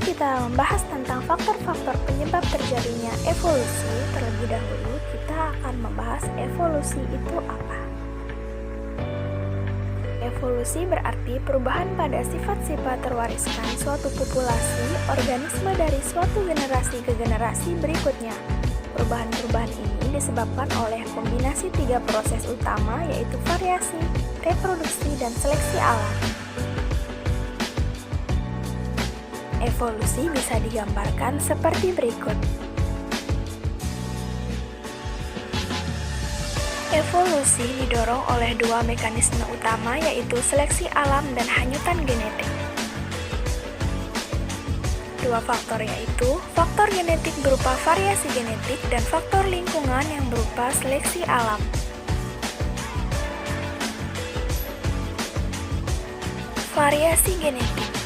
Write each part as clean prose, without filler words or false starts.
kita membahas tentang faktor-faktor penyebab terjadinya evolusi, terlebih dahulu kita akan membahas evolusi itu apa. Evolusi berarti perubahan pada sifat-sifat terwariskan suatu populasi organisme dari suatu generasi ke generasi berikutnya. Perubahan-perubahan ini disebabkan oleh kombinasi tiga proses utama, yaitu variasi, reproduksi, dan seleksi alam. Evolusi bisa digambarkan seperti berikut. Evolusi didorong oleh dua mekanisme utama, yaitu seleksi alam dan hanyutan genetik. Dua faktor yaitu faktor genetik berupa variasi genetik dan faktor lingkungan yang berupa seleksi alam. Variasi genetik.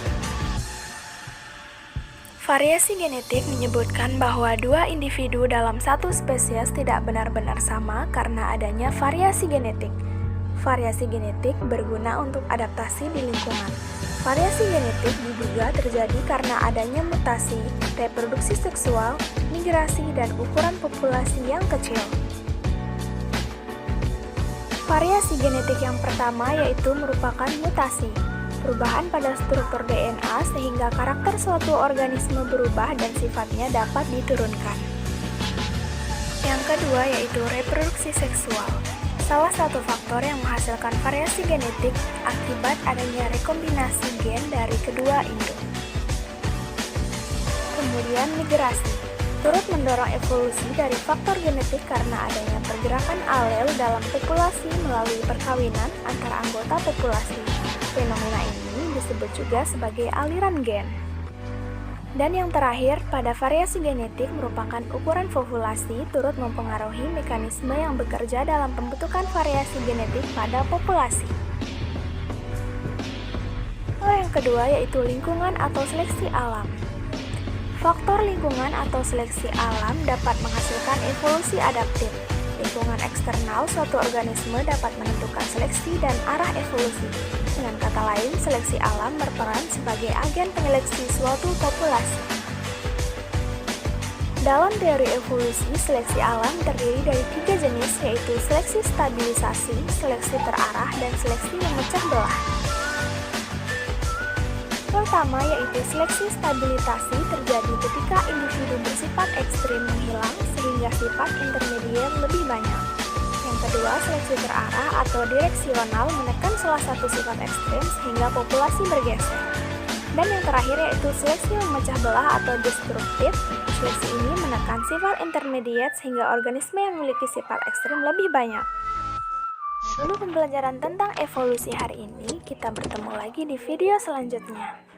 Variasi genetik menyebutkan bahwa dua individu dalam satu spesies tidak benar-benar sama karena adanya variasi genetik. Variasi genetik berguna untuk adaptasi di lingkungan. Variasi genetik diduga terjadi karena adanya mutasi, reproduksi seksual, migrasi, dan ukuran populasi yang kecil. Variasi genetik yang pertama yaitu merupakan mutasi. Perubahan pada struktur DNA sehingga karakter suatu organisme berubah dan sifatnya dapat diturunkan. Yang kedua yaitu reproduksi seksual. Salah satu faktor yang menghasilkan variasi genetik akibat adanya rekombinasi gen dari kedua induk. Kemudian migrasi. Turut mendorong evolusi dari faktor genetik karena adanya pergerakan alel dalam populasi melalui perkawinan antara anggota populasi. Fenomena ini disebut juga sebagai aliran gen. Dan yang terakhir, pada variasi genetik merupakan ukuran populasi turut mempengaruhi mekanisme yang bekerja dalam pembentukan variasi genetik pada populasi. Yang kedua yaitu lingkungan atau seleksi alam. Faktor lingkungan atau seleksi alam dapat menghasilkan evolusi adaptif. Lingkungan eksternal suatu organisme dapat menentukan seleksi dan arah evolusi. Dengan kata lain, seleksi alam berperan sebagai agen penyeleksi suatu populasi. Dalam teori evolusi, seleksi alam terdiri dari tiga jenis, yaitu seleksi stabilisasi, seleksi terarah, dan seleksi memecah belah. Pertama yaitu seleksi stabilisasi terjadi ketika individu bersifat ekstrim menghilang sehingga sifat intermediat lebih banyak. Yang kedua, seleksi terarah atau direksional menekan salah satu sifat ekstrim sehingga populasi bergeser. Dan yang terakhir yaitu seleksi memecah belah atau destruktif. Seleksi ini menekan sifat intermediat sehingga organisme yang memiliki sifat ekstrim lebih banyak. Dulu pembelajaran tentang evolusi hari ini, kita bertemu lagi di video selanjutnya.